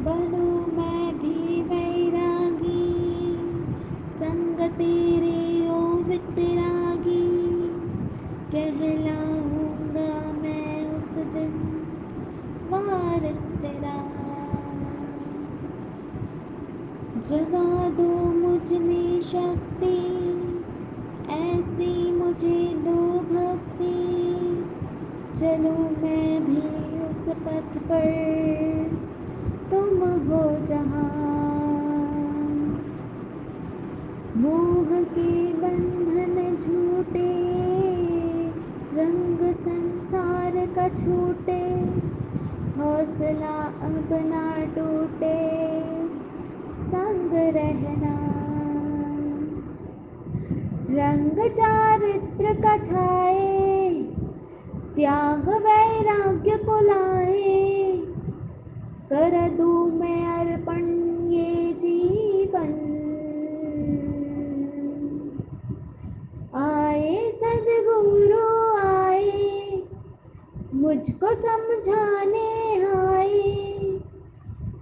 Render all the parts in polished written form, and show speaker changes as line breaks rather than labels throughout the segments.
बनूं मैं भी वैरागी, संग तेरे ओ वितरागी, कहलाऊंगा मैं उस दिन वारिस तेरा। जगा दो मुझ में शक्ति, ऐसी मुझे दो भक्ति, चलूं मैं भी उस पथ पर, तुम हो जहाँ। मोह के बंधन झूठे, रंग संसार का छूटे, हौसला अब ना टूटे, संग रहना। रंग चारित्र का छाए, त्याग वैराग्य को लाए, कर दूं मैं अर्पण ये जीवन। आए सद्गुरु आए, मुझको समझाने आए,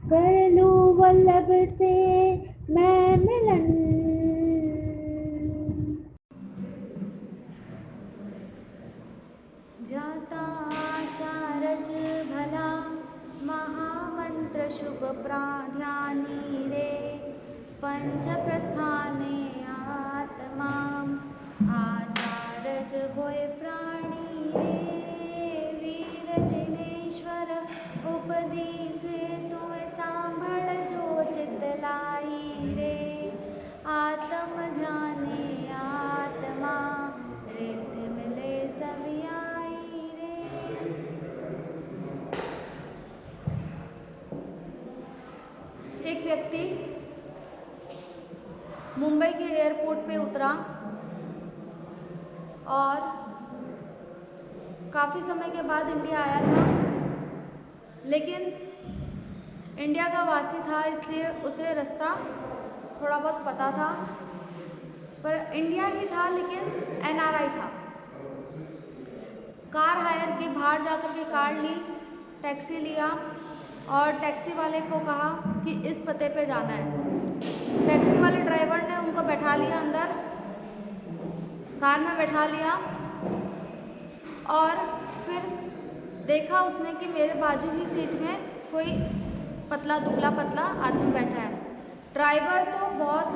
कर लूं वल्लभ से मैं मिलन। ध्याता आचारज भला, महामंत्र शुभ प्राध्यानी रे, पंच प्रस्थाने आत्मा, आचारज होय प्राणी रे, वीर जिनेश्वर उपदेश तुम्हें सांभळ जो चित लाई रे, आत्म ध्याने आत्मा, रिद्धि मिले सभी आई रे। एक व्यक्ति मुंबई के एयरपोर्ट पे उतरा और काफ़ी समय के बाद इंडिया आया था, लेकिन इंडिया का वासी था इसलिए उसे रास्ता थोड़ा बहुत पता था, पर इंडिया ही था लेकिन NRI था। कार हायर की, बाहर जाकर के कार ली, टैक्सी लिया और टैक्सी वाले को कहा कि इस पते पे जाना है। टैक्सी वाले ड्राइवर ने उनको बैठा लिया, अंदर कार में बैठा लिया और फिर देखा उसने कि मेरे बाजू ही सीट में कोई पतला दुबला पतला आदमी बैठा है। ड्राइवर तो बहुत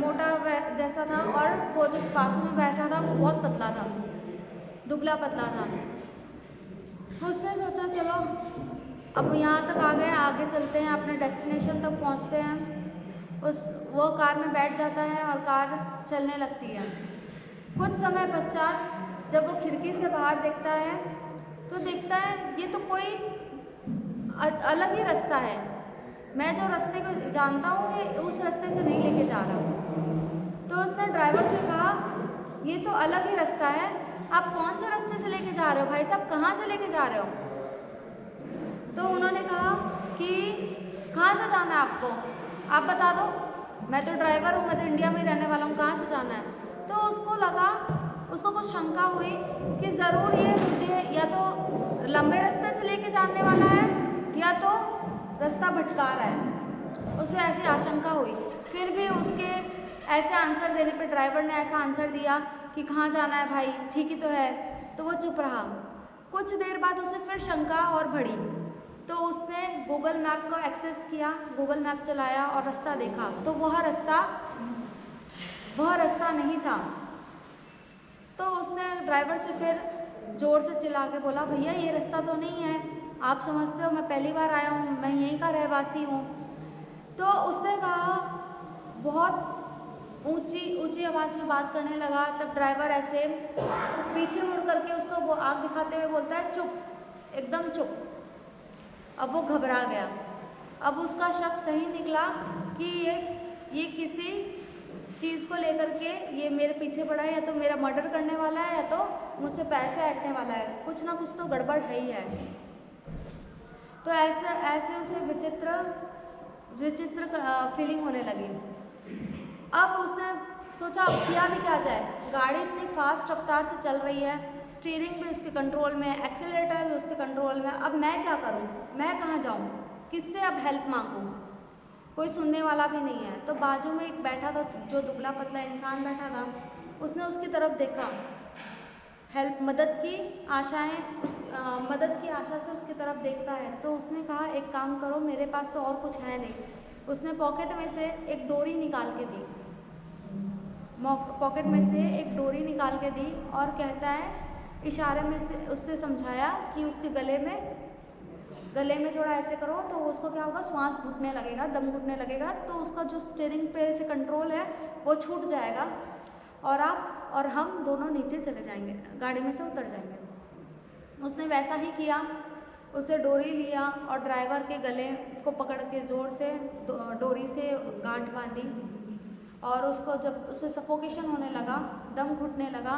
मोटा जैसा था और वो जो पास में बैठा था वो बहुत पतला था, दुबला पतला था। उसने सोचा चलो अब यहाँ तक आ गए, आगे चलते हैं, अपने डेस्टिनेशन तक पहुँचते हैं। वो कार में बैठ जाता है और कार चलने लगती है। कुछ समय पश्चात जब वो खिड़की से बाहर देखता है तो देखता है ये तो कोई अलग ही रास्ता है, मैं जो रास्ते को जानता हूँ ये उस रास्ते से नहीं लेके जा रहा। तो उसने ड्राइवर से कहा ये तो अलग ही रास्ता है, आप कौन से रास्ते से लेके जा रहे हो भाई साहब, कहाँ से लेके जा रहे हो? तो उन्होंने कहा कि कहाँ से जाना है आपको, आप बता दो, मैं तो ड्राइवर हूँ, मैं तो इंडिया में ही रहने वाला हूँ, कहाँ से जाना है? तो उसको कुछ शंका हुई कि ज़रूर ये मुझे या तो लंबे रास्ते से लेके जाने वाला है या तो रास्ता भटका रहा है। उसे ऐसी आशंका हुई। फिर भी उसके ऐसे आंसर देने पे, ड्राइवर ने ऐसा आंसर दिया कि कहाँ जाना है भाई, ठीक ही तो है, तो वो चुप रहा। कुछ देर बाद उसे फिर शंका और बढ़ी, तो उसने गूगल मैप को एक्सेस किया, गूगल मैप चलाया और रास्ता देखा, तो वह रास्ता नहीं था। तो उसने ड्राइवर से फिर ज़ोर से चिल्ला के बोला, भैया ये रास्ता तो नहीं है, आप समझते हो मैं पहली बार आया हूँ, मैं यहीं का रहवासी हूँ। तो उसने कहा, बहुत ऊंची आवाज़ में बात करने लगा। तब ड्राइवर ऐसे पीछे मुड़ करके उसको वो आग दिखाते हुए बोलता है, चुप, एकदम चुप। अब वो घबरा गया। अब उसका शक सही निकला कि ये किसी चीज़ को लेकर के ये मेरे पीछे पड़ा है, या तो मेरा मर्डर करने वाला है या तो मुझसे पैसे ऐंठने वाला है, कुछ ना कुछ तो गड़बड़ है ही है। तो ऐसे उसे विचित्र फीलिंग होने लगी। अब उसने सोचा अब किया भी क्या जाए, गाड़ी इतनी फास्ट रफ्तार से चल रही है, स्टीयरिंग भी उसके कंट्रोल में, एक्सीलरेटर भी उसके कंट्रोल में, अब मैं क्या करूं, मैं कहाँ जाऊं? किससे अब हेल्प मांगूं, कोई सुनने वाला भी नहीं है। तो बाजू में एक बैठा था, जो दुबला पतला इंसान बैठा था, उसने उसकी तरफ देखा, हेल्प मदद की आशा से उसकी तरफ देखता है। तो उसने कहा एक काम करो, मेरे पास तो और कुछ है नहीं। उसने पॉकेट में से एक डोरी निकाल के दी, और कहता है, इशारे में से उससे समझाया कि उसके गले में थोड़ा ऐसे करो, तो उसको क्या होगा, श्वास घुटने लगेगा, दम घुटने लगेगा, तो उसका जो स्टीयरिंग पे से कंट्रोल है वो छूट जाएगा और हम दोनों नीचे चले जाएंगे, गाड़ी में से उतर जाएंगे। उसने वैसा ही किया, उसे डोरी लिया और ड्राइवर के गले को पकड़ के ज़ोर से डोरी से गांठ बांधी, और उसको जब उसे सफोकेशन होने लगा, दम घुटने लगा,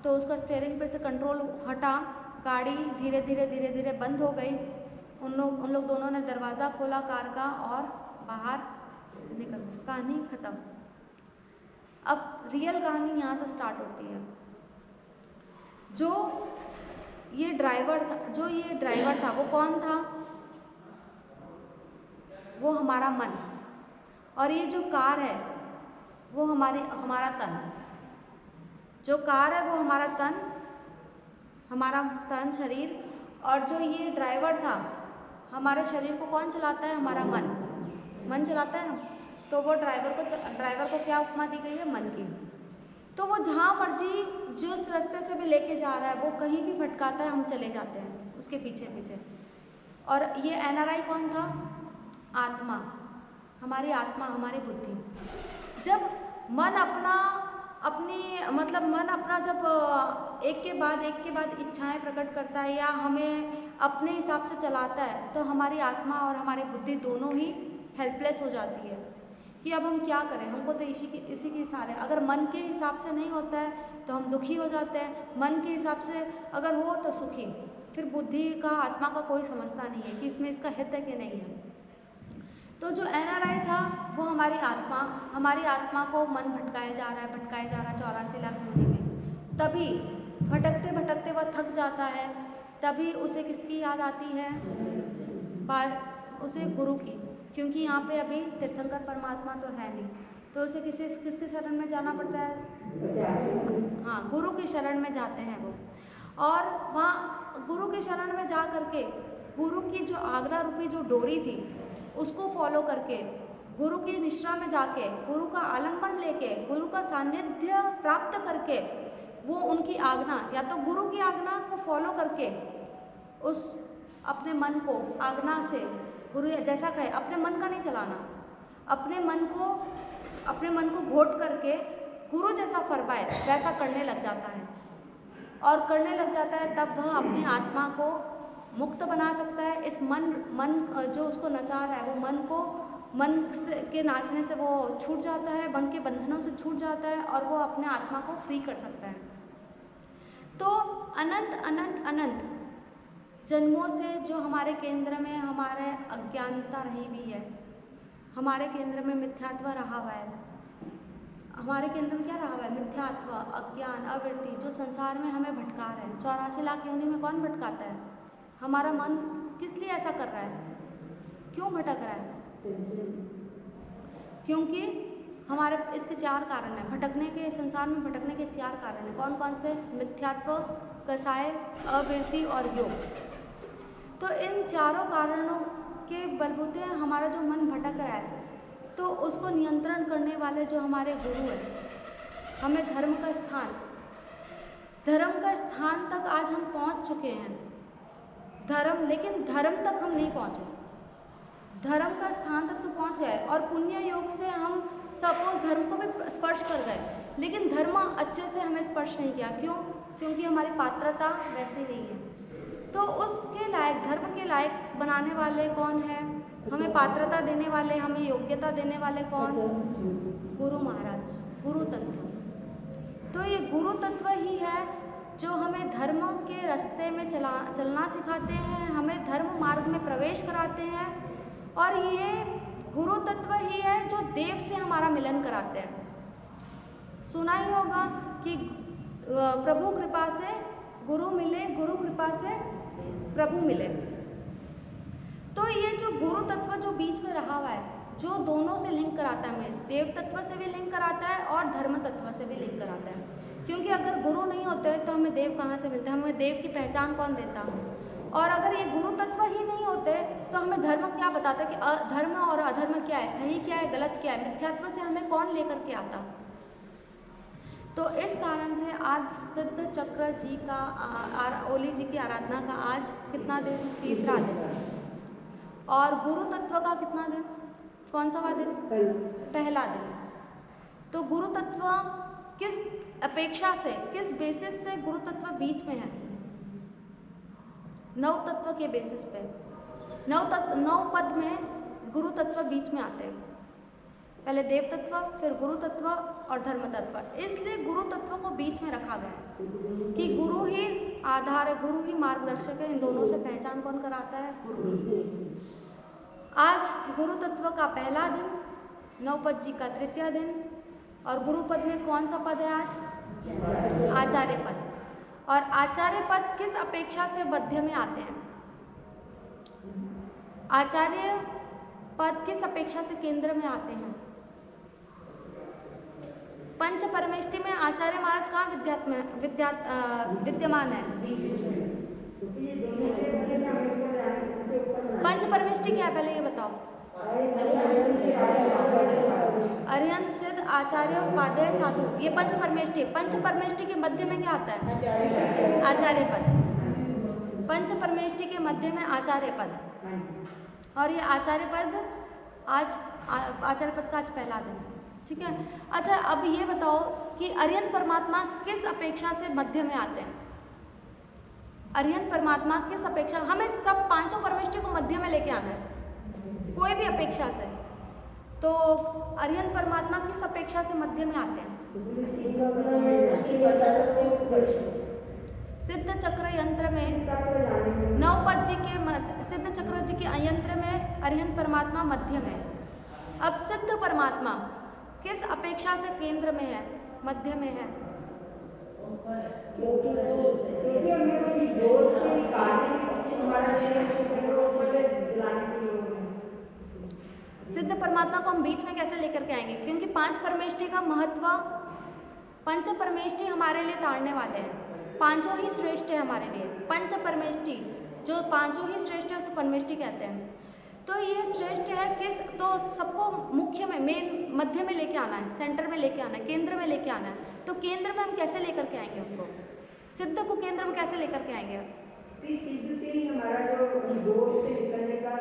तो उसका स्टीयरिंग पे से कंट्रोल हटा, गाड़ी धीरे धीरे बंद हो गई। उन लोग दोनों ने दरवाज़ा खोला कार का और बाहर निकल, कहानी ख़त्म। अब रियल कहानी यहाँ से स्टार्ट होती है। जो ये ड्राइवर था वो कौन था? वो हमारा मन, और ये जो कार है वो हमारा तन। जो कार है वो हमारा तन शरीर, और जो ये ड्राइवर था, हमारे शरीर को कौन चलाता है? हमारा मन चलाता है ना। तो वो ड्राइवर को क्या उपमा दी गई है? मन की। तो वो जहाँ मर्जी जिस रास्ते से भी लेके जा रहा है, वो कहीं भी भटकाता है, हम चले जाते हैं उसके पीछे। और ये NRI कौन था? आत्मा, हमारी आत्मा, हमारी बुद्धि। जब मन अपना जब एक के बाद इच्छाएं प्रकट करता है या हमें अपने हिसाब से चलाता है, तो हमारी आत्मा और हमारी बुद्धि दोनों ही हेल्पलेस हो जाती है कि अब हम क्या करें, हमको तो इसी की सहारे। अगर मन के हिसाब से नहीं होता है तो हम दुखी हो जाते हैं, मन के हिसाब से अगर हो तो सुखी। फिर बुद्धि का, आत्मा का कोई समझता नहीं है कि इसमें इसका हित है कि नहीं है। तो जो NRI था वो हमारी आत्मा को मन भटकाया जा रहा है 84 लाख योनि में। तभी भटकते वह थक जाता है, तभी उसे किसकी याद आती है? उसे गुरु की, क्योंकि यहाँ पे अभी तीर्थंकर परमात्मा तो है नहीं, तो उसे किसके शरण में जाना पड़ता है? हाँ, गुरु की शरण में जाते हैं वो। और वहाँ गुरु की शरण में जा करके गुरु की जो आज्ञा रूपी जो डोरी थी उसको फॉलो करके, गुरु की निश्रा में जाके, गुरु का आलंबन लेके, गुरु का सानिध्य प्राप्त करके, वो उनकी आज्ञा या तो गुरु की आज्ञा को फॉलो करके उस अपने मन को आज्ञा से, गुरु जैसा कहे, अपने मन का नहीं चलाना, अपने मन को घोट करके गुरु जैसा फरमाए वैसा करने लग जाता है। और करने लग जाता है तब वह अपनी आत्मा को मुक्त बना सकता है। इस मन जो उसको नचा रहा है, वो मन के नाचने से वो छूट जाता है, मन के बंधनों से छूट जाता है और वो अपने आत्मा को फ्री कर सकता है। तो अनंत जन्मों से जो हमारे केंद्र में हमारे अज्ञानता रही हुई है, हमारे केंद्र में मिथ्यात्व रहा हुआ है। हमारे केंद्र में क्या रहा हुआ है? मिथ्यात्व, अज्ञान, अवृत्ति, जो संसार में हमें भटका रहे हैं। 84 लाख योनि में कौन भटकाता है? हमारा मन। किस लिए ऐसा कर रहा है? क्यों भटक रहा है? क्योंकि हमारे इसके 4 कारण हैं। संसार में भटकने के 4 कारण हैं। कौन कौन से? मिथ्यात्व, कसाय, अवृत्ति और योग। तो इन चारों कारणों के बलबूते हमारा जो मन भटक रहा है, तो उसको नियंत्रण करने वाले जो हमारे गुरु हैं, हमें धर्म का स्थान तक आज हम पहुंच चुके हैं। लेकिन धर्म तक हम नहीं पहुंचे। धर्म का स्थान तक तो पहुंच गए और पुण्य योग से हम सपोज धर्म को भी स्पर्श कर गए, लेकिन धर्म अच्छे से हमें स्पर्श नहीं किया। क्यों? क्योंकि हमारी पात्रता वैसी नहीं है। तो उसके लायक, धर्म के लायक बनाने वाले कौन है? हमें पात्रता देने वाले, हमें योग्यता देने वाले कौन? गुरु महाराज, गुरु तत्व। तो ये गुरु तत्व ही है जो हमें धर्म के रास्ते में चलना सिखाते हैं, हमें धर्म मार्ग में प्रवेश कराते हैं, और ये गुरु तत्व ही है जो देव से हमारा मिलन कराते हैं। सुना ही होगा कि प्रभु कृपा से गुरु मिले, गुरु कृपा से प्रभु मिले। तो ये जो गुरु तत्व जो दोनों से लिंक कराता है, हमें देव तत्व से भी लिंक कराता है और धर्म तत्व से भी लिंक कराता है। क्योंकि अगर गुरु नहीं होते तो हमें देव कहाँ से मिलते हैं, हमें देव की पहचान कौन देता। और अगर ये गुरु तत्व ही नहीं होते तो हमें धर्म क्या बताता कि धर्म और अधर्म क्या है, सही क्या है, गलत क्या है, मिथ्यात्व से हमें कौन लेकर के आता। तो इस कारण से आज सिद्ध चक्र जी का ओली जी की आराधना का आज कितना दिन, तीसरा दिन। और गुरु तत्व का कितना दिन, कौन सा दिन, पहला दिन। तो गुरु तत्व किस अपेक्षा से, किस बेसिस से गुरु तत्व बीच में है, नव तत्व के बेसिस पे। नव पद में गुरु तत्व बीच में आते हैं, पहले देव तत्व, फिर गुरु तत्व और धर्म तत्व। इसलिए गुरु तत्व को बीच में रखा गया है कि गुरु ही आधार है, गुरु ही मार्गदर्शक है। इन दोनों से पहचान कौन कराता है, गुरु। आज गुरु तत्व का पहला दिन, नवपद जी का तृतीय दिन। और गुरु पद में कौन सा पद है आज, आचार्य पद। और आचार्य पद किस अपेक्षा से मध्य में आते हैं, आचार्य पद किस अपेक्षा से केंद्र में आते हैं। पंच परमेष्टि में आचार्य महाराज कहाँ विद्यमान है। पंच परमेष्टि क्या है पहले ये बताओ। अरिहंत सिद्ध आचार्य उपाध्याय साधु, ये पंच परमेष्टि। पंच परमेष्टि के मध्य में क्या आता है, आचार्य पद। पंच परमेष्टि के मध्य में आचार्य पद। और ये आचार्य पद आज, आचार्य पद का आज पहला दिन, ठीक है। अच्छा अब ये बताओ कि अरिहंत परमात्मा किस अपेक्षा से मध्य में आते हैं। अरिहंत परमात्मा किस अपेक्षा, हमें सब पांचों परमेष्टि को मध्य में लेके आना है, कोई भी अपेक्षा से। तो अरिहंत परमात्मा किस अपेक्षा से मध्य में आते हैं, सिद्ध चक्र यंत्र में नवपद जी के, सिद्ध चक्र जी के यंत्र में अरिहंत परमात्मा मध्य में। अब सिद्ध परमात्मा किस अपेक्षा से केंद्र में है, मध्य में है। सिद्ध परमात्मा को हम बीच में कैसे लेकर के आएंगे, क्योंकि पांच परमेष्टि का महत्व, पंच परमेष्टि हमारे लिए ताड़ने वाले हैं, पांचों ही श्रेष्ठ है हमारे लिए। पंच परमेष्टि जो पांचों ही श्रेष्ठ है उसे परमेष्टि कहते हैं। तो ये श्रेष्ठ है किस, तो सबको मुख्य में, मेन मध्य में लेके आना है, सेंटर में लेके आना है, केंद्र में लेके आना है। तो केंद्र में हम कैसे लेकर के आएंगे उनको, सिद्ध को केंद्र में कैसे लेकर के आएंगे।
सिद्ध से ही हमारा जो दोष से निकलने का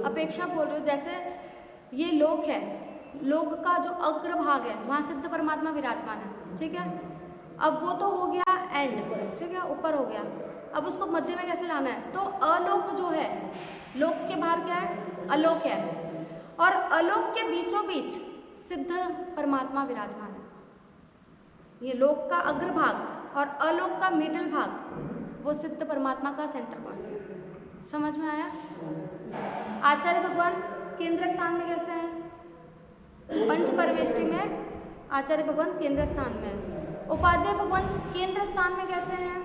अपेक्षा बोल रहे हो, जैसे ये लोक है, लोक का जो अग्रभाग है वहाँ सिद्ध परमात्मा विराजमान है, ठीक है। अब वो तो हो गया एंड, ठीक है, ऊपर हो गया। अब उसको मध्य में कैसे लाना है, तो अलोक जो है, लोक के बाहर क्या है, अलोक है, और अलोक के बीचों बीच सिद्ध परमात्मा विराजमान है। ये लोक का अग्रभाग और अलोक का मिडिल भाग, वो सिद्ध परमात्मा का सेंटर पॉइंट। समझ में आया। आचार्य भगवान केंद्र स्थान में कैसे हैं, पंच परमेष्टि में आचार्य भगवान केंद्र स्थान में। उपाध्याय भगवान केंद्र स्थान में कैसे हैं,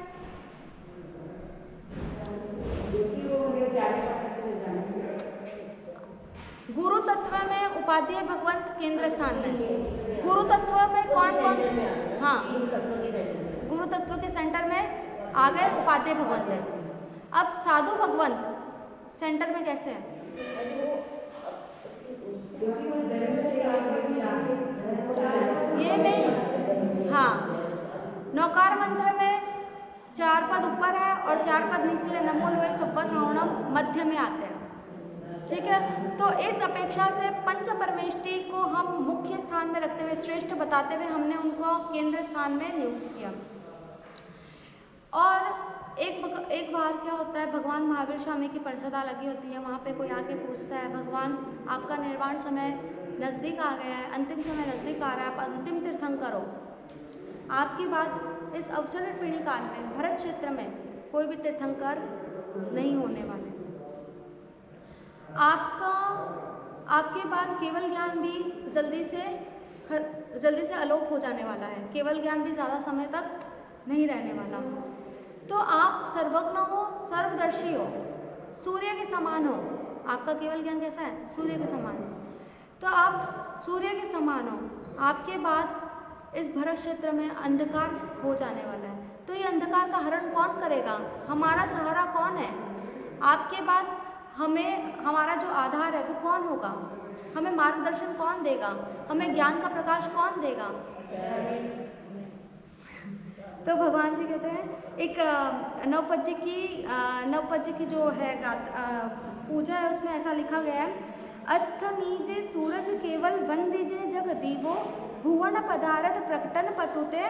गुरु तत्व में उपाध्याय भगवंत केंद्र स्थान में। गुरु तत्व में कौन कौन, हाँ गुरु तत्व के सेंटर में आ गए उपाध्याय भगवंत है। अब साधु भगवंत सेंटर में कैसे है, ये नहीं, हाँ नौकार मंत्र में 4 पद ऊपर है और 4 पद नीचे, नमो लोए सब्बा सावणम मध्य में आते हैं, ठीक है। तो इस अपेक्षा से पंच परमेष्टि को हम मुख्य स्थान में रखते हुए, श्रेष्ठ बताते हुए हमने उनको केंद्र स्थान में नियुक्त किया। और एक बार क्या होता है, भगवान महावीर स्वामी की परिषदा लगी होती है, वहाँ पे कोई आके पूछता है, भगवान आपका निर्वाण समय नज़दीक आ गया है, अंतिम समय नज़दीक आ रहा है, आप अंतिम तीर्थंकर हो, आपकी बात इस अवसर पीढ़ी काल में भरत क्षेत्र में कोई भी तीर्थंकर नहीं होने वाले, आपके बाद केवल ज्ञान भी जल्दी से अलोप हो जाने वाला है, केवल ज्ञान भी ज़्यादा समय तक नहीं रहने वाला। तो आप सर्वज्ञ हो, सर्वदर्शी हो, सूर्य के समान हो, आपका केवल ज्ञान कैसा है? सूर्य के समान है। तो आप सूर्य के समान हो, आपके बाद इस भरत क्षेत्र में अंधकार हो जाने वाला है। तो ये अंधकार का हरण कौन करेगा? हमारा सहारा कौन है? आपके बाद हमें हमारा जो आधार है वो कौन होगा? हमें मार्गदर्शन कौन देगा? हमें ज्ञान का प्रकाश कौन देगा? तो भगवान जी कहते हैं, एक नवपज्य की जो है पूजा है, उसमें ऐसा लिखा गया है, अथ मीजे सूरज केवल वंदिजे जग दीवो भुवन पदारथ प्रकटन पटुते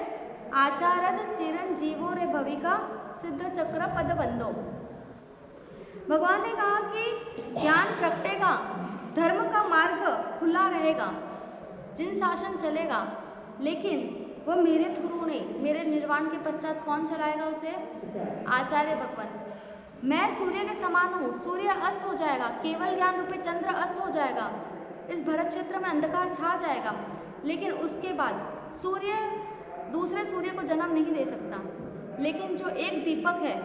आचारज चिरंजीवो रे भविका सिद्ध चक्र पद बंदो। भगवान ने कहा कि ज्ञान प्रकटेगा, धर्म का मार्ग खुला रहेगा, जिन शासन चलेगा, लेकिन वो मेरे थ्रू नहीं, मेरे निर्वाण के पश्चात कौन चलाएगा उसे? आचार्य भगवंत। मैं सूर्य के समान हूँ, सूर्य अस्त हो जाएगा, केवल ज्ञान रूपी चंद्र अस्त हो जाएगा, इस भरत क्षेत्र में अंधकार छा जाएगा, लेकिन उसके बाद सूर्य दूसरे सूर्य को जन्म नहीं दे सकता, लेकिन जो एक दीपक है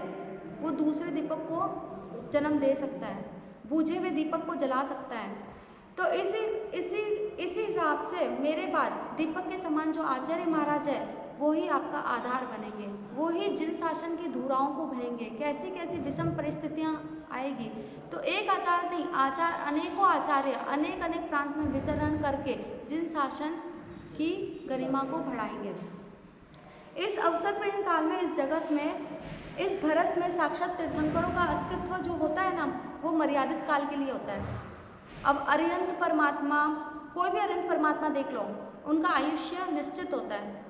वो दूसरे दीपक को जन्म दे सकता है, बूझे हुए दीपक को जला सकता है। तो इसी हिसाब से मेरे बाद दीपक के समान जो आचार्य महाराज है वो ही आपका आधार बनेंगे, वो ही जिन शासन की धुराओं को बहेंगे, कैसी कैसी विषम परिस्थितियाँ आएगी। तो एक आचार्य नहीं, अनेकों आचार्य अनेक अनेक प्रांत में विचरण करके जिन शासन की गरिमा को बढ़ाएंगे। इस अवसर पर काल में इस जगत में, इस भारत में साक्षात तीर्थंकरों का अस्तित्व जो होता है ना, वो मर्यादित काल के लिए होता है। अब अरिहंत परमात्मा, कोई भी अरिहंत परमात्मा देख लो, उनका आयुष्य निश्चित होता है,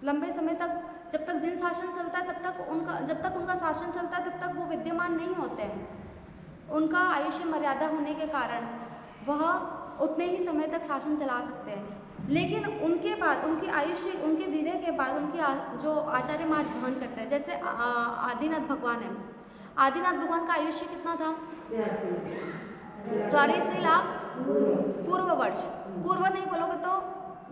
लंबे समय तक, जब तक जिन शासन चलता है तब तक उनका, जब तक उनका शासन चलता है तब तक वो विद्यमान नहीं होते हैं। उनका आयुष्य मर्यादा होने के कारण वह उतने ही समय तक शासन चला सकते हैं, लेकिन उनके बाद, उनकी आयुष्य, उनके विदय के बाद उनकी जो आचार्य महाराज वहन करते हैं, जैसे आदिनाथ भगवान है। आदिनाथ भगवान का आयुष्य कितना था? 84 लाख पूर्व वर्ष। पूर्व नहीं बोलोगे तो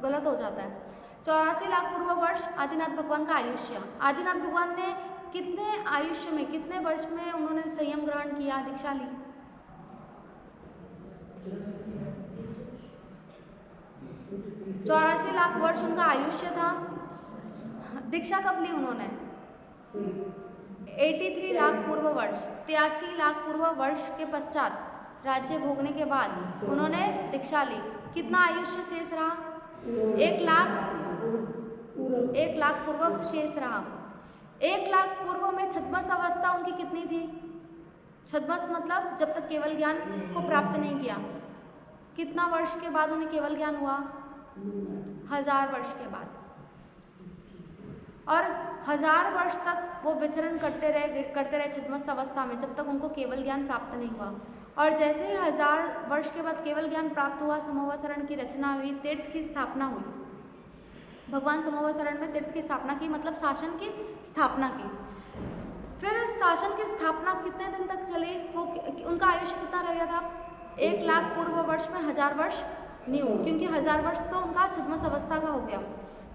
गलत हो जाता है। 84 लाख पूर्व वर्ष आदिनाथ भगवान का आयुष्य। आदिनाथ भगवान ने कितने आयुष्य में, कितने वर्ष में उन्होंने संयम ग्रहण किया, दीक्षा ली? 84 लाख वर्ष उनका आयुष्य था। दीक्षा कब ली उन्होंने? 83 लाख पूर्व वर्ष, 83 लाख पूर्व वर्ष के पश्चात राज्य भोगने के बाद उन्होंने दीक्षा ली। कितना आयुष्य शेष रहा? 1 लाख पूर्व शेष रहा। 1 लाख पूर्व में छद्मस्त अवस्था उनकी कितनी थी? छद्मस्त मतलब जब तक केवल ज्ञान को प्राप्त नहीं किया। कितना वर्ष के बाद उन्हें केवल ज्ञान हुआ? 1000 वर्ष के बाद। और 1000 वर्ष तक वो विचरण करते रहे छद्मस्त अवस्था में, जब तक उनको केवल ज्ञान प्राप्त नहीं हुआ। और जैसे ही 1000 वर्ष के बाद केवल ज्ञान प्राप्त हुआ, समूहावसरण की रचना हुई, तीर्थ की स्थापना हुई। भगवान समूहावसरण में तीर्थ की स्थापना की, मतलब शासन की स्थापना की। फिर उस शासन की स्थापना कितने दिन तक चली? वो उनका आयुष्य कितना रह गया था? 1 लाख पूर्व वर्ष में 1000 वर्ष न्यू, क्योंकि 1000 वर्ष तो उनका छद्मस्त अवस्था का हो गया।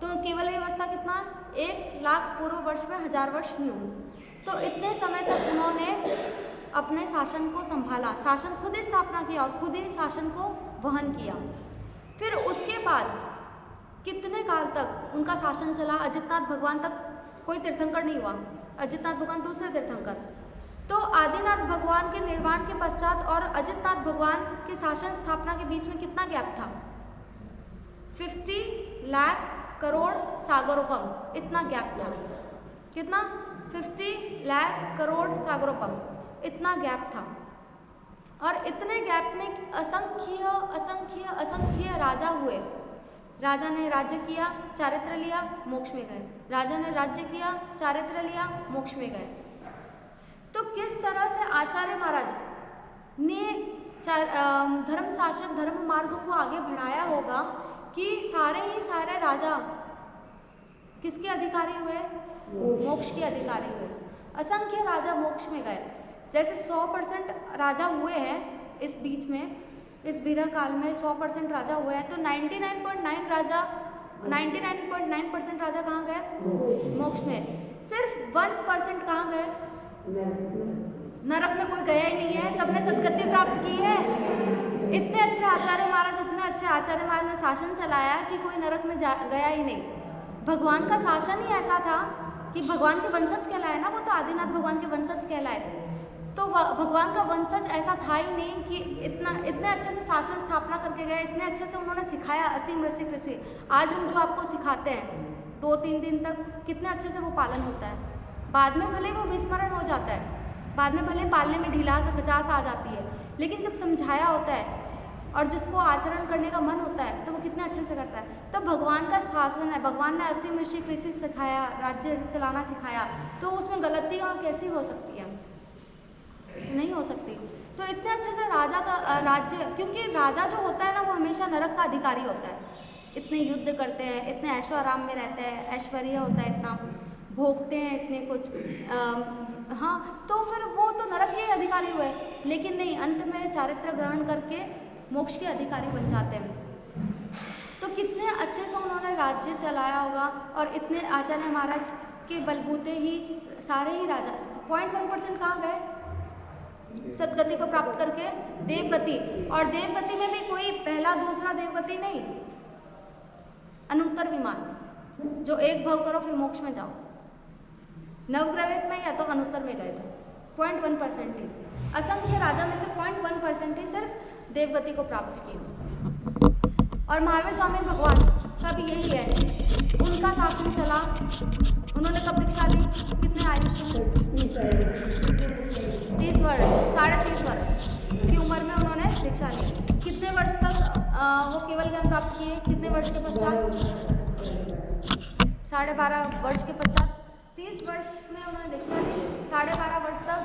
तो केवल ये अवस्था कितना? 1 लाख पूर्व वर्ष में 1000 वर्ष न्यू। तो इतने समय तक उन्होंने अपने शासन को संभाला, शासन खुद ही स्थापना किया और खुद ही शासन को वहन किया। फिर उसके बाद कितने काल तक उनका शासन चला? अजितनाथ भगवान तक कोई तीर्थंकर नहीं हुआ, अजितनाथ भगवान दूसरे तीर्थंकर। तो आदिनाथ भगवान के निर्वाण के पश्चात और अजितनाथ भगवान के शासन स्थापना के बीच में कितना गैप था? 50 लाख करोड़ सागरोपम, इतना गैप था। कितना? 50 लाख करोड़ सागरोपम, इतना गैप था। और इतने गैप में असंख्य असंख्य असंख्य राजा हुए। राजा ने राज्य किया, चारित्र लिया, मोक्ष में गए। राजा ने राज्य किया, चारित्र लिया, मोक्ष में गए। तो किस तरह से आचार्य महाराज ने धर्म शासन, धर्म मार्ग को आगे बढ़ाया होगा कि सारे ही सारे राजा किसके अधिकारी हुए? मोक्ष के अधिकारी हुए। असंख्य राजा मोक्ष में गए। जैसे 100% राजा हुए हैं इस बीच में, इस विरह काल में 100% राजा हुए हैं, तो 99.9% राजा कहाँ गए? मोक्ष में। सिर्फ 1% कहाँ गए? नरक में कोई गया ही नहीं है, सबने सदगति प्राप्त प्राप्त की है। इतने अच्छे आचार्य महाराज, इतने अच्छे आचार्य महाराज ने शासन चलाया कि कोई नरक में गया ही नहीं। भगवान का शासन ही ऐसा था कि भगवान के वंशज कहलाए ना, वो तो आदिनाथ भगवान के वंशज कहलाए। तो भगवान का वंशज ऐसा था ही नहीं कि इतने अच्छे से शासन स्थापना करके गए, इतने अच्छे से उन्होंने सिखाया असीम ऋषि ऋषि। आज हम जो आपको सिखाते हैं 2-3 दिन तक, कितने अच्छे से वो पालन होता है। बाद में भले वो विस्मरण हो जाता है, बाद में भले पालने में ढिलास आ जाती है, लेकिन जब समझाया होता है और जिसको आचरण करने का मन होता है तो वो कितने अच्छे से करता है। तो भगवान का शासन है, भगवान ने असीम ऋषि कृषि सिखाया, राज्य चलाना सिखाया, तो उसमें गलती कैसी हो सकती है? नहीं हो सकती। तो इतने अच्छे से राजा का राज्य, क्योंकि राजा जो होता है ना वो हमेशा नरक का अधिकारी होता है। इतने युद्ध करते हैं, इतने ऐशो आराम में रहते हैं, ऐश्वर्य होता है, इतना भोगते हैं, इतने कुछ हाँ, तो फिर वो तो नरक के अधिकारी हुए। लेकिन नहीं, अंत में चारित्र ग्रहण करके मोक्ष के अधिकारी बन जाते हैं। तो कितने अच्छे से उन्होंने राज्य चलाया होगा, और इतने आचार्य महाराज के बलबूते ही सारे ही राजा 0.1% कहाँ गए? सदगति को प्राप्त करके देवगति। और देवगति में भी कोई पहला दूसरा देवगति नहीं, अनुत्तर विमान, जो एक भव करो फिर मोक्ष में जाओ। नवग्रह में या तो अनुत्तर में गए थे, 0.1% ही। असंख्य राजा में से 0.1% ही सिर्फ देवगति को प्राप्त किए। और महावीर स्वामी भगवान का भी यही है, उनका शासन चला। उन्होंने कब दीक्षा ली? कितने आयुष्य में? 30 वर्ष, 3.5 वर्ष की उम्र में उन्होंने दीक्षा ली। कितने वर्ष तक वो केवल ज्ञान प्राप्त किए? कितने वर्ष के पश्चात? 12.5 वर्ष के पश्चात 30 वर्ष में उन्होंने दीक्षा ली। 12.5 वर्ष तक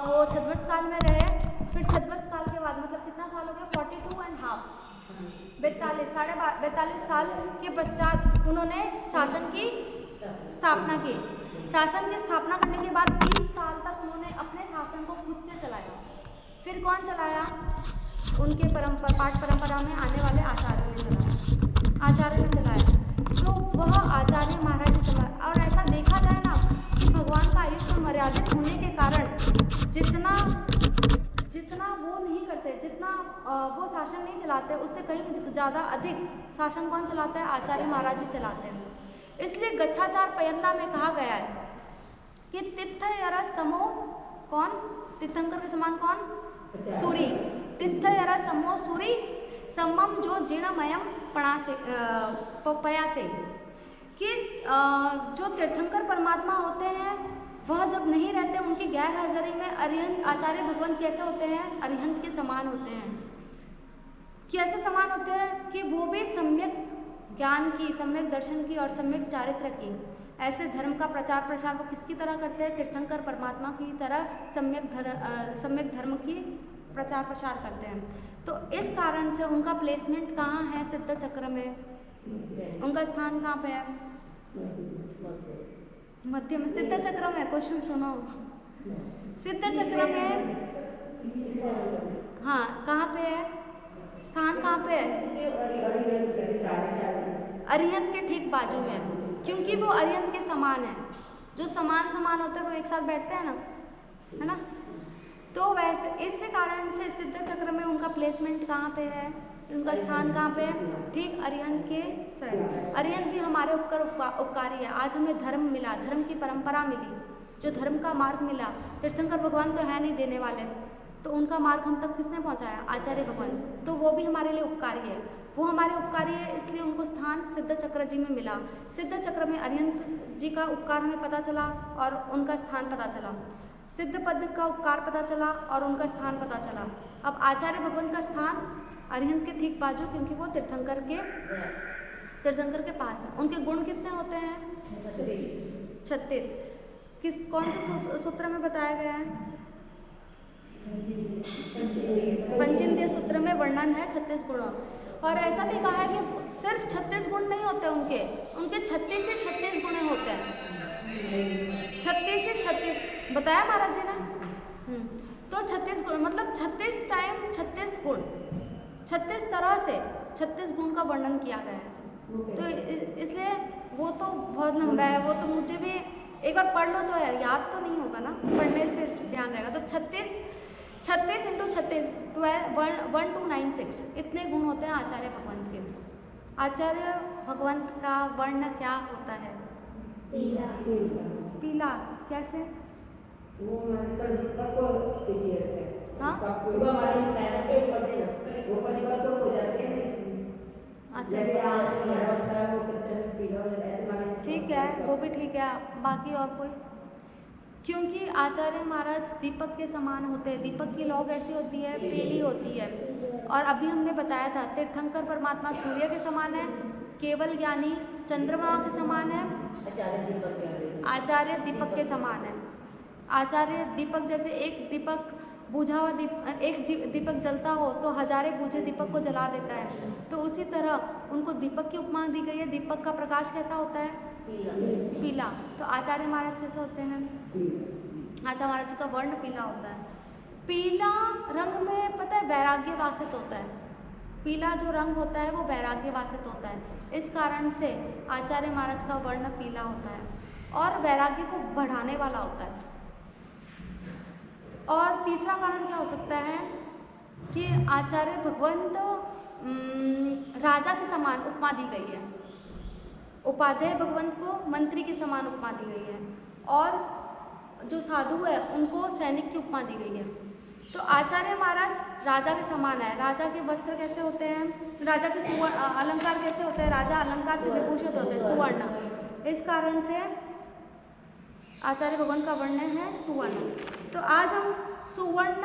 वो छद्मस्त काल में रहे। फिर छद्मस्त काल के बाद मतलब कितना साल हो गया? 42.5, 42 साल के पश्चात उन्होंने शासन की स्थापना की। शासन की स्थापना करने के बाद 20 साल तक उन्होंने अपने शासन को खुद से चलाया। फिर कौन चलाया? उनके पाठ परंपरा में आने वाले आचार्य ने चलाया, आचार्य ने चलाया। तो वह आचार्य महाराज जी समय, और ऐसा देखा जाए ना कि भगवान का आयुष्य मर्यादित होने के कारण जितना वो नहीं करते, जितना वो शासन नहीं चलाते, उससे कहीं ज़्यादा अधिक शासन कौन चलाता है? आचार्य महाराज जी चलाते हैं। इसलिए गच्छाचार पयन्ना में कहा गया है कि तित्थ यरस समो, कौन? तीर्थंकर के समान कौन? सूरी। तित्थ यरस समो सूरी समम जो जीर्णमयम पया से, कि जो तीर्थंकर परमात्मा होते हैं वह जब नहीं रहते, उनकी गैर हाजिरी में अरिहंत आचार्य भगवान कैसे होते हैं? अरिहंत के समान होते हैं। कैसे समान होते हैं? कि वो भी सम्यक ज्ञान की, सम्यक दर्शन की और सम्यक चारित्र की, ऐसे धर्म का प्रचार प्रसार वो किसकी तरह करते हैं? तीर्थंकर परमात्मा की तरह सम्यक धर्म की प्रचार प्रसार करते हैं। तो इस कारण से उनका प्लेसमेंट कहाँ है? सिद्ध चक्र में। उनका स्थान कहाँ पे है? मध्य में। सिद्ध चक्र में, क्वेश्चन सुनो, सिद्ध चक्र में हाँ कहाँ पे है? स्थान कहाँ पे है? अरिहंत के ठीक बाजू में, क्योंकि वो अरिहंत के समान है। जो समान होते हैं वो एक साथ बैठते हैं ना, है ना? तो वैसे इसी कारण से सिद्ध चक्र में उनका प्लेसमेंट कहाँ पे है? उनका स्थान कहाँ पे है? ठीक अरिहंत के। अरिहंत भी हमारे उपकारी है। आज हमें धर्म मिला, धर्म की परंपरा मिली, जो धर्म का मार्ग मिला। तीर्थंकर भगवान तो है नहीं देने वाले, तो उनका मार्ग हम तक किसने पहुँचाया? आचार्य भगवान। तो वो भी हमारे लिए उपकारी है, वो हमारे उपकारी है, इसलिए उनको स्थान सिद्ध चक्र जी में मिला। सिद्ध चक्र में अरिहंत जी का उपकार हमें पता चला और उनका स्थान पता चला। सिद्ध पद का उपकार पता चला और उनका स्थान पता चला। अब आचार्य भगवान का स्थान अरिहंत के ठीक बाजू, क्योंकि वो तीर्थंकर के पास है। उनके गुण कितने होते हैं? 36। कौन से सूत्र में बताया गया है? पंचेंद्रिय सूत्र में वर्णन है 36 गुणों। और ऐसा भी कहा है कि सिर्फ 36 गुण नहीं होते उनके 36 से 36 गुण होते हैं। 36 से 36 बताया महाराज जी ने। तो 36 गुण मतलब 36 टाइम 36 गुण, 36 तरह से 36 गुण का वर्णन किया गया है। तो इसलिए वो तो बहुत लंबा है, वो तो मुझे भी एक बार पढ़ लो तो याद तो नहीं होगा ना, पढ़ने फिर ध्यान रहेगा। तो 36 × 36 1296 इतने गुण होते हैं आचार्य भगवंत के। आचार्य भगवंत का वर्ण क्या होता है? पीला। कैसे?
वो मतलब पक्को स्थिति है इसमें।
हाँ?
सुबह वाली मेहनत एक करते हैं वो परिवर्तन हो जाते हैं इसमें।
अच्छा,
जैसे आज हमारा होता है वो कच्चा पीला हो जाता है, ऐसे माने
ठीक है, वो भी ठीक है। बाकी और कोई? क्योंकि आचार्य महाराज दीपक के समान होते हैं। दीपक की लौ कैसी होती है? पीली होती है। और अभी हमने बताया था तीर्थंकर परमात्मा सूर्य के समान है, केवल ज्ञानी चंद्रमा के समान है, आचार्य दीपक के समान है। आचार्य दीपक जैसे एक दीपक बुझा हुआ दीपक जलता हो तो हजारे बुझे दीपक को जला देता है, तो उसी तरह उनको दीपक की उपमा दी गई है। दीपक का प्रकाश कैसा होता है? पीला। तो आचार्य महाराज कैसे होते हैं? आचार्य महाराज का वर्ण पीला होता है। पीला रंग में पता है वैराग्य वासित होता है। पीला जो रंग होता है वो वैराग्य वासित होता है। इस कारण से आचार्य महाराज का वर्ण पीला होता है और वैराग्य को बढ़ाने वाला होता है। और तीसरा कारण क्या हो सकता है कि आचार्य भगवंत राजा के समान उपमा दी गई है। उपाध्याय भगवंत को मंत्री के समान उपमा दी गई है और जो साधु है उनको सैनिक की उपमा दी गई है। तो आचार्य महाराज राजा के समान है। राजा के वस्त्र कैसे होते हैं? राजा के सुवर्ण अलंकार कैसे होते हैं? राजा अलंकार से विभूषित होते हैं, सुवर्ण। इस कारण से आचार्य भगवंत का वर्ण है सुवर्ण। तो आज हम सुवर्ण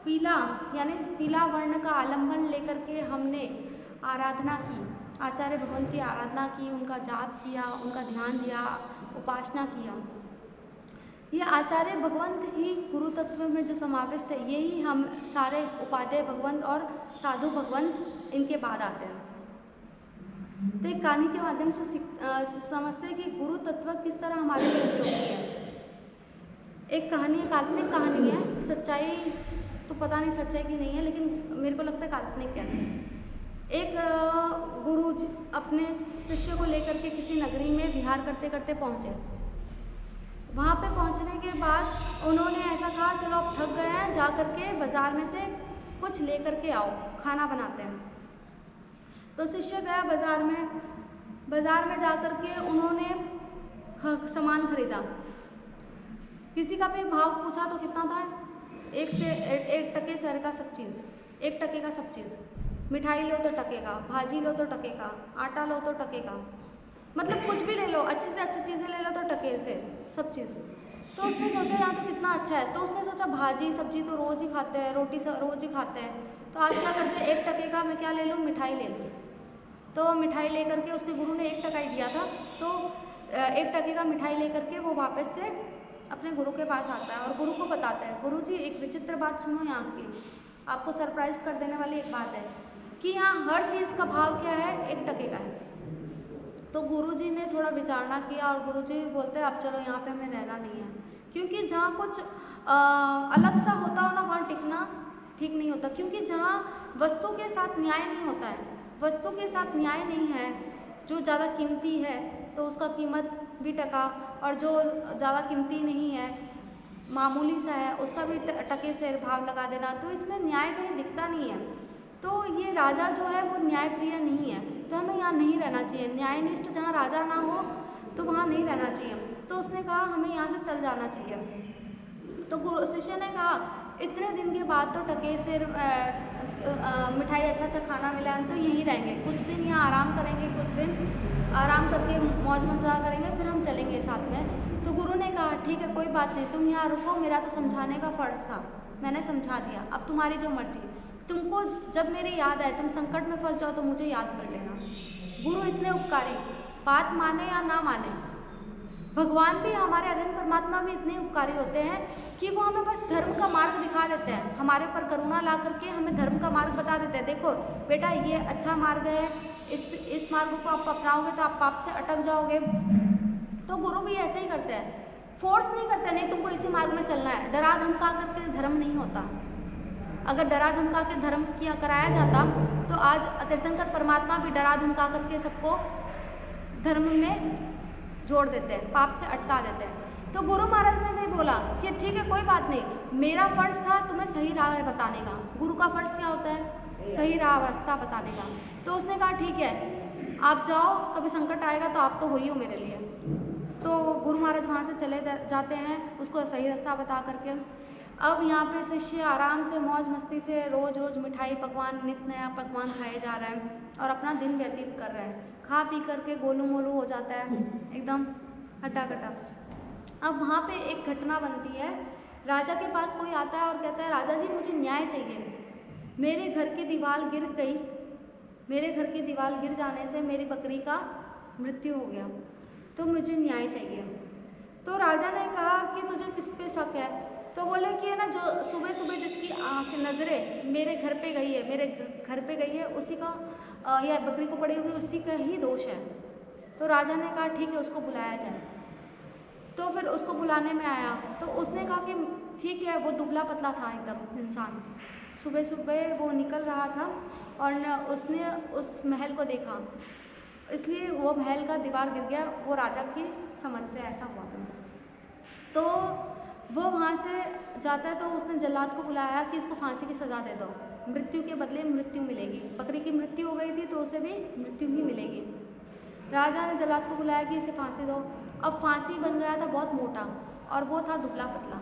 पीला यानी पीला वर्ण का आलंबन लेकर के हमने आराधना की, आचार्य भगवंत की आराधना की, उनका जाप किया, उनका ध्यान दिया, उपासना किया। ये आचार्य भगवंत ही गुरु तत्व में जो समाविष्ट है, यही हम सारे उपाध्याय भगवंत और साधु भगवंत इनके बाद आते हैं। तो एक कहानी के माध्यम से समझते हैं कि गुरु तत्व किस तरह हमारे लिए उपयोगी है। एक कहानी, काल्पनिक कहानी है, सच्चाई तो पता नहीं सच्चाई की नहीं है, लेकिन मेरे को लगता है काल्पनिक है। एक गुरु जी अपने शिष्य को लेकर के किसी नगरी में विहार करते करते पहुँचे। वहाँ पे पहुँचने के बाद उन्होंने ऐसा कहा, चलो अब थक गए हैं, जा करके बाज़ार में से कुछ ले करके आओ, खाना बनाते हैं। तो शिष्य गया बाज़ार में जा करके उन्होंने सामान खरीदा। किसी का भी भाव पूछा तो कितना था? 1 टके शहर का सब चीज़, 1 टके का सब चीज़। मिठाई लो तो टके का, भाजी लो तो टके का, आटा लो तो टके का, मतलब कुछ भी ले लो, अच्छी से अच्छी चीज़ें ले लो तो टके से सब चीज़। तो उसने सोचा यहाँ तो कितना अच्छा है, तो उसने सोचा भाजी सब्जी तो रोज़ ही खाते हैं, रोटी रोज़ ही खाते हैं, तो आज क्या करते हैं 1 टके का मैं क्या ले लूँ, मिठाई ले लूँ। तो मिठाई लेकर के उसके गुरु ने 1 टका ही दिया था, तो 1 टके का मिठाई लेकर के वो वापस से अपने गुरु के पास आता है और गुरु को बताता है, गुरु जी एक विचित्र बात सुनो यहाँ की, आपको सरप्राइज कर देने वाली एक बात है कि यहाँ हर चीज़ का भाव क्या है, 1 टके का है। तो गुरुजी ने थोड़ा विचारणा किया और गुरुजी बोलते हैं अब चलो यहाँ पे हमें रहना नहीं है, क्योंकि जहाँ कुछ अलग सा होता हो ना वहाँ टिकना ठीक नहीं होता। क्योंकि जहाँ वस्तु के साथ न्याय नहीं होता है, वस्तु के साथ न्याय नहीं है, जो ज़्यादा कीमती है तो उसका कीमत भी टका, और जो ज़्यादा कीमती नहीं है मामूली सा है उसका भी टके से भाव लगा देना, तो इसमें न्याय कहीं दिखता नहीं है। तो ये राजा जो है वो न्यायप्रिय नहीं है, तो हमें यहाँ नहीं रहना चाहिए। न्यायनिष्ठ जहाँ राजा ना हो तो वहाँ नहीं रहना चाहिए। तो उसने कहा हमें यहाँ से चल जाना चाहिए। तो गुरु शिष्य ने कहा इतने दिन के बाद तो टके से मिठाई अच्छा अच्छा खाना मिला, हम तो यहीं रहेंगे, कुछ दिन यहाँ आराम करेंगे, कुछ दिन आराम करके मौज मज़ा करेंगे, फिर हम चलेंगे साथ में। तो गुरु ने कहा ठीक है कोई बात नहीं, तुम यहाँ रुको, मेरा तो समझाने का फ़र्ज़ था, मैंने समझा दिया, अब तुम्हारी जो मर्जी। तुमको जब मेरी याद आए, तुम संकट में फंस जाओ तो मुझे याद कर लेना। गुरु इतने उपकारी, बात माने या ना माने, भगवान भी हमारे अनंत परमात्मा भी इतने उपकारी होते हैं कि वो हमें बस धर्म का मार्ग दिखा देते हैं, हमारे ऊपर करुणा ला करके हमें धर्म का मार्ग बता देते हैं। देखो बेटा ये अच्छा मार्ग है, इस मार्ग को आप अपनाओगे तो आप पाप से अटक जाओगे। तो गुरु भी ऐसे ही करते हैं, फोर्स नहीं करते नहीं तुमको इसी मार्ग में चलना है। डरा धमका करके धर्म नहीं होता। अगर डरा धमका के धर्म किया कराया जाता तो आज तीर्थंकर परमात्मा भी डरा धमका करके सबको धर्म में जोड़ देते हैं, पाप से अटका देते हैं। तो गुरु महाराज ने भी बोला कि ठीक है कोई बात नहीं, मेरा फर्ज था तुम्हें सही राह बताने का। गुरु का फर्ज क्या होता है? सही राह रास्ता बताने का। तो उसने कहा ठीक है आप जाओ, कभी संकट आएगा तो आप तो हो ही हो मेरे लिए। तो गुरु महाराज वहाँ से चले जाते हैं उसको सही रास्ता बता करके। अब यहाँ पे शिष्य आराम से मौज मस्ती से रोज़ रोज़ मिठाई पकवान नित नया पकवान खाए जा रहा है और अपना दिन व्यतीत कर रहा है। खा पी करके गोलू मोलू हो जाता है एकदम हटा कटा। अब वहाँ पे एक घटना बनती है, राजा के पास कोई आता है और कहता है राजा जी मुझे न्याय चाहिए, मेरे घर की दीवार गिर गई, मेरे घर की दीवार गिर जाने से मेरी बकरी का मृत्यु हो गया, तो मुझे न्याय चाहिए। तो राजा ने कहा कि तुझे किस पे शक है? तो बोले कि है ना जो सुबह सुबह जिसकी आँख नज़रें मेरे घर पे गई है, मेरे घर पे गई है उसी का या बकरी को पड़ी होगी उसी का ही दोष है। तो राजा ने कहा ठीक है उसको बुलाया जाए। तो फिर उसको बुलाने में आया तो उसने कहा कि ठीक है, वो दुबला पतला था एकदम इंसान, सुबह सुबह वो निकल रहा था और उसने उस महल को देखा, इसलिए वो महल का दीवार गिर गया, वो राजा की समझ से ऐसा हुआ था। तो वो वहाँ से जाता है तो उसने जल्लाद को बुलाया कि इसको फांसी की सज़ा दे दो, मृत्यु के बदले मृत्यु मिलेगी। बकरी की मृत्यु हो गई थी तो उसे भी मृत्यु ही मिलेगी। राजा ने जल्लाद को बुलाया कि इसे फांसी दो। अब फांसी बन गया था बहुत मोटा और वो था दुबला पतला।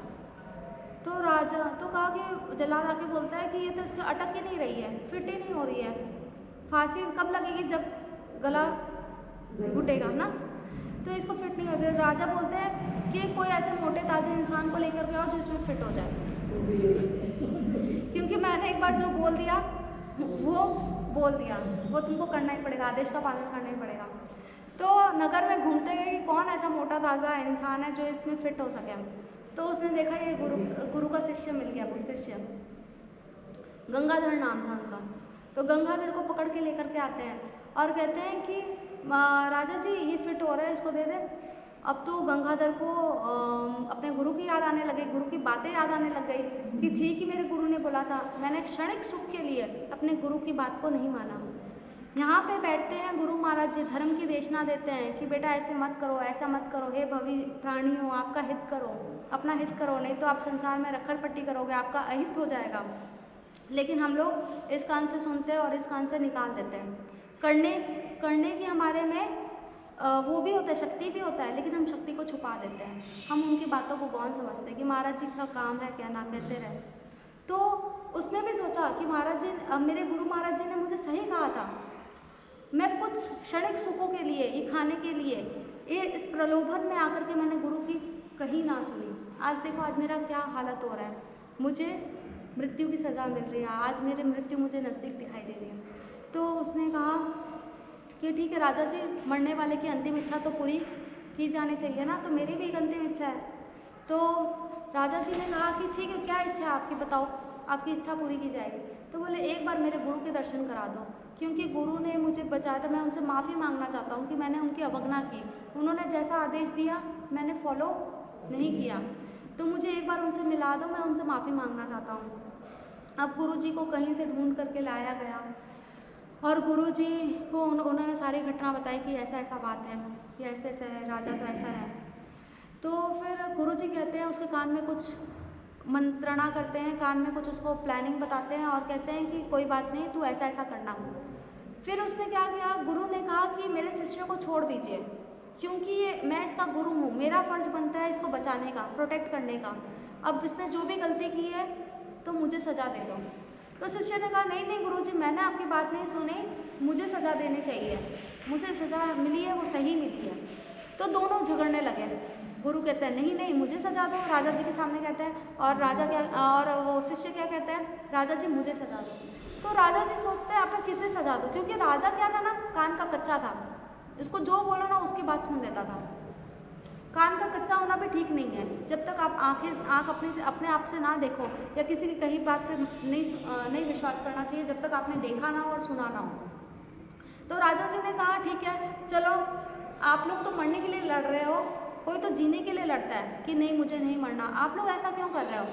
तो राजा तो कहा कि जल्लाद आके बोलता है कि ये तो इसकी अटक ही नहीं रही है, फिट ही नहीं हो रही है, फांसी कब लगेगी जब गला घुटेगा ना, तो इसको फिट नहीं होती। राजा बोलते हैं कि कोई ऐसे मोटे ताजे इंसान को लेकर के आओ जो इसमें फिट हो जाए, क्योंकि मैंने एक बार जो बोल दिया वो बोल दिया, वो तुमको करना ही पड़ेगा, आदेश का पालन करना ही पड़ेगा। तो नगर में घूमते गए कि कौन ऐसा मोटा ताज़ा इंसान है जो इसमें फिट हो सके। तो उसने देखा ये गुरु का शिष्य मिल गया, वो शिष्य गंगाधर नाम था उनका। तो गंगाधर को पकड़ के लेकर के आते हैं और कहते हैं कि राजा जी ये फिट हो रहा है, इसको दे दे। अब तो गंगाधर को अपने गुरु की याद आने लगी, गुरु की बातें याद आने लग गई कि ठीक ही मेरे गुरु ने बोला था, मैंने क्षणिक सुख के लिए अपने गुरु की बात को नहीं माना। यहाँ पे बैठते हैं गुरु महाराज जी धर्म की देशना देते हैं कि बेटा ऐसे मत करो, ऐसा मत करो, हे भवी प्राणियों आपका हित करो, अपना हित करो, नहीं तो आप संसार में रखड़ पट्टी करोगे, आपका अहित हो जाएगा। लेकिन हम लोग इस कान से सुनते हैं और इस कान से निकाल देते हैं। करने की हमारे में वो भी होता है, शक्ति भी होता है, लेकिन हम शक्ति को छुपा देते हैं। हम उनकी बातों को गौन समझते हैं कि महाराज जी का काम है क्या, ना कहते रहे। तो उसने भी सोचा कि महाराज जी मेरे गुरु महाराज जी ने मुझे सही कहा था, मैं कुछ क्षणिक सुखों के लिए, ये खाने के लिए, ये इस प्रलोभन में आकर के मैंने गुरु की कहीं ना सुनी। आज देखो आज मेरा क्या हालत हो रहा है, मुझे मृत्यु की सज़ा मिल रही है, आज मेरी मृत्यु मुझे नज़दीक दिखाई दे रही है। तो उसने कहा कि ठीक है राजा जी, मरने वाले की अंतिम इच्छा तो पूरी की जानी चाहिए ना, तो मेरी भी एक अंतिम इच्छा है। तो राजा जी ने कहा कि ठीक है क्या इच्छा है आपकी, बताओ, आपकी इच्छा पूरी की जाएगी। तो बोले एक बार मेरे गुरु के दर्शन करा दो, क्योंकि गुरु ने मुझे बचाया था, मैं उनसे माफ़ी मांगना चाहता हूँ कि मैंने उनकी अवज्ञा की, उन्होंने जैसा आदेश दिया मैंने फॉलो नहीं किया, तो मुझे एक बार उनसे मिला दो, मैं उनसे माफ़ी मांगना चाहता हूँ। अब गुरु जी को कहीं से ढूंढ करके लाया गया और गुरु जी को उन्होंने सारी घटना बताई कि ऐसा ऐसा बात है, कि ऐसे ऐसा है, राजा तो ऐसा है। तो फिर गुरु जी कहते हैं उसके कान में कुछ मंत्रणा करते हैं, कान में कुछ उसको प्लानिंग बताते हैं और कहते हैं कि कोई बात नहीं, तू ऐसा ऐसा करना। फिर उसने क्या किया, गुरु ने कहा कि मेरे शिष्य को छोड़ दीजिए, क्योंकि ये मैं इसका गुरु हूँ, मेरा फ़र्ज़ बनता है इसको बचाने का, प्रोटेक्ट करने का। अब इसने जो भी गलती की है तो मुझे सज़ा दे दो। तो शिष्य ने कहा नहीं नहीं गुरुजी, मैंने आपकी बात नहीं सुनी, मुझे सज़ा देनी चाहिए, मुझे सज़ा मिली है वो सही मिली है। तो दोनों झगड़ने लगे। गुरु कहते हैं नहीं नहीं मुझे सज़ा दो, राजा जी के सामने कहते हैं, और वो शिष्य क्या कहते हैं, राजा जी मुझे सज़ा दो। तो राजा जी सोचते हैं आप किसे सज़ा दो, क्योंकि राजा क्या था ना, कान का कच्चा था, इसको जो बोलो ना उसकी बात सुन लेता था। कान का कच्चा होना भी ठीक नहीं है, जब तक आप आँख अपने आप से ना देखो या किसी की कही बात पे नहीं विश्वास करना चाहिए जब तक आपने देखा ना हो और सुना ना हो। तो राजा जी ने कहा ठीक है चलो, आप लोग तो मरने के लिए लड़ रहे हो, कोई तो जीने के लिए लड़ता है कि नहीं मुझे नहीं मरना, आप लोग ऐसा क्यों कर रहे हो।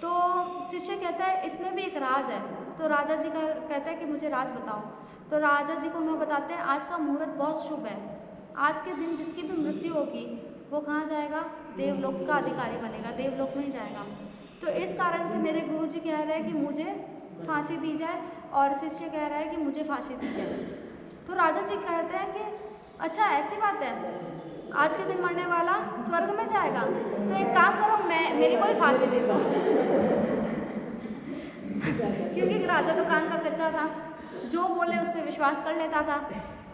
तो शिष्य कहता है इसमें भी एक राज है। तो राजा जी का कहता है कि मुझे राज बताओ। तो राजा जी को उन्होंने बताते हैं आज का मुहूर्त बहुत शुभ है, आज के दिन जिसकी भी मृत्यु होगी वो कहाँ जाएगा? देवलोक का अधिकारी बनेगा, देवलोक में ही जाएगा। तो इस कारण से मेरे गुरुजी कह रहे हैं कि मुझे फांसी दी जाए और शिष्य कह रहा है कि मुझे फांसी दी जाए। तो राजा जी कहते हैं कि अच्छा ऐसी बात है, आज के दिन मरने वाला स्वर्ग में जाएगा, तो एक काम करो, मेरे को ही फांसी दे दो। क्योंकि राजा तो कान का कच्चा था, जो बोले उस पर विश्वास कर लेता था,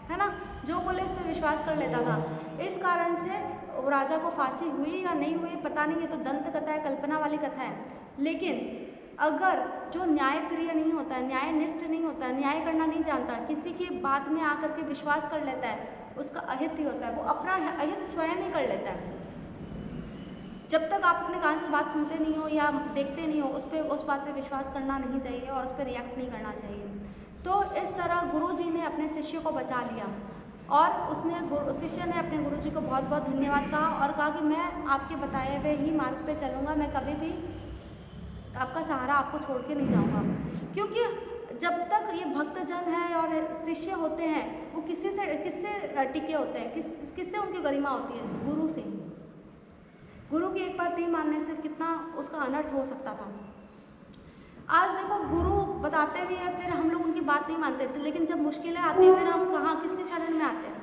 है ना, जो बोले उस पर विश्वास कर लेता था। इस कारण से वो राजा को फांसी हुई या नहीं हुई पता नहीं, ये तो दंत कथा है, कल्पना वाली कथा है। लेकिन अगर जो न्याय प्रिय नहीं होता है, न्यायनिष्ठ नहीं होता है, न्याय करना नहीं जानता, किसी की बात में आकर के विश्वास कर लेता है, उसका अहित ही होता है, वो अपना अहित स्वयं ही कर लेता है। जब तक आप अपने कान से बात सुनते नहीं हो या देखते नहीं हो, उस बात पे विश्वास करना नहीं चाहिए और उस पर रिएक्ट नहीं करना चाहिए। तो इस तरह गुरुजी ने अपने शिष्य को बचा लिया और शिष्य ने अपने गुरुजी को बहुत बहुत धन्यवाद कहा और कहा कि मैं आपके बताए हुए ही मार्ग पे चलूँगा, मैं कभी भी आपका सहारा आपको छोड़ के नहीं जाऊँगा। क्योंकि जब तक ये भक्तजन है और शिष्य होते हैं, वो किससे टिके होते हैं, किससे उनकी गरिमा होती है? गुरु से। गुरु की एक बात नहीं मानने से कितना उसका अनर्थ हो सकता था। आज देखो, गुरु बताते भी हैं, फिर हम लोग उनकी बात नहीं मानते, लेकिन जब मुश्किलें आती हैं फिर हम कहाँ किसके शरण में आते हैं?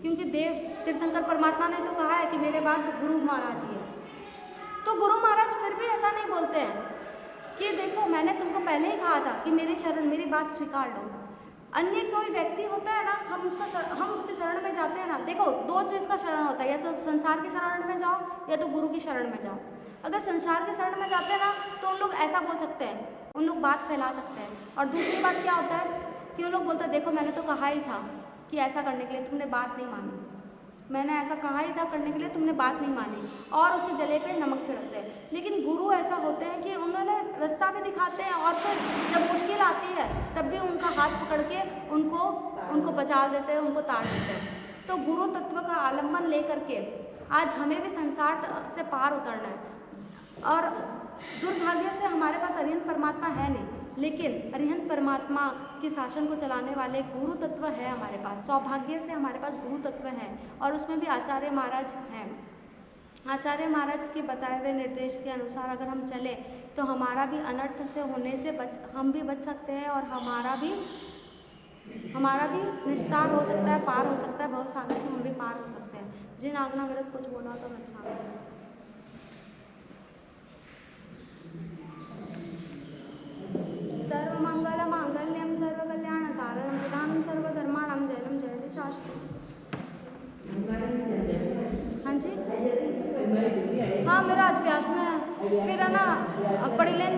क्योंकि देव तीर्थंकर परमात्मा ने तो कहा है कि मेरे बाद गुरु महाराज ही है। तो गुरु महाराज फिर भी ऐसा नहीं बोलते हैं कि देखो मैंने तुमको पहले ही कहा था कि मेरी बात स्वीकार लो। अन्य कोई व्यक्ति होता है ना, हम उसके शरण में जाते हैं ना, देखो दो चीज़ का शरण होता है, या तो संसार के शरण में जाओ या तो गुरु की शरण में जाओ। अगर संसार के शरण में जाते हैं ना, तो उन लोग ऐसा बोल सकते हैं, उन लोग बात फैला सकते हैं। और दूसरी बात क्या होता है कि उन लोग बोलते हैं देखो मैंने तो कहा ही था कि ऐसा करने के लिए, तुमने बात नहीं मानी, मैंने ऐसा कहा ही था करने के लिए, तुमने बात नहीं मानी, और उसके जले पे नमक छिड़कते हैं। लेकिन गुरु ऐसा होते हैं कि उन्होंने रास्ता भी दिखाते हैं और फिर जब मुश्किल आती है तब भी उनका हाथ पकड़ के उनको बचा देते हैं, उनको ताड़ देते हैं। तो गुरु तत्व का आलम्बन लेकर के आज हमें भी संसार से पार उतरना है। और दुर्भाग्य से हमारे पास अरिहंत परमात्मा है नहीं, लेकिन अरिहंत परमात्मा के शासन को चलाने वाले गुरु तत्व है हमारे पास। सौभाग्य से हमारे पास गुरु तत्व है और उसमें भी आचार्य महाराज हैं। आचार्य महाराज के बताए हुए निर्देश के अनुसार अगर हम चले तो हमारा भी अनर्थ से होने से हम भी बच सकते हैं और हमारा भी निस्तार हो सकता है, पार हो सकता है, भव सागर से हम भी पार हो सकते हैं। जिन आज्ञा विरुद्ध कुछ बोला तो अच्छा है। सर्वमंगल मांगल्यम सर्वकल्याणकारणं प्रदानं सर्वधर्माणां जयं जयति शास्त्रम्। हाँ जी, हाँ मेरा आज व्यासन है, फिर है ना बड़ी लेन